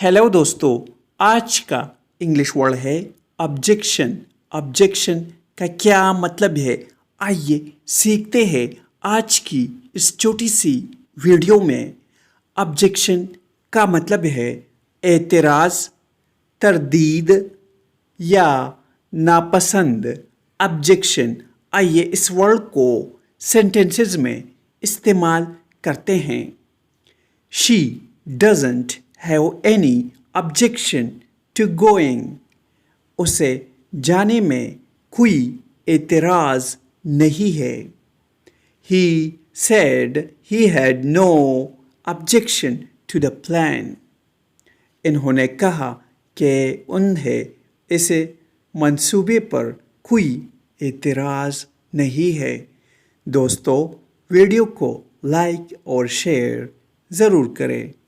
Hello दोस्तों, आज का इंग्लिश वर्ड है ऑब्जेक्शन। ऑब्जेक्शन का क्या मतलब है, आइए सीखते हैं आज की इस छोटी सी वीडियो में। ऑब्जेक्शन का मतलब है एतराज़, तरदीद या नापसंद। ऑब्जेक्शन, आइए इस वर्ड को सेंटेंसेस में इस्तेमाल करते हैं। She doesn't have any objection to going. उसे जाने में कोई एतराज़ नहीं है। He said he had no objection to the plan. इन्होंने कहा कि उन्हें इस मंसूबे पर कोई एतराज़ नहीं है। दोस्तों, वीडियो को लाइक और शेयर ضرور کریں۔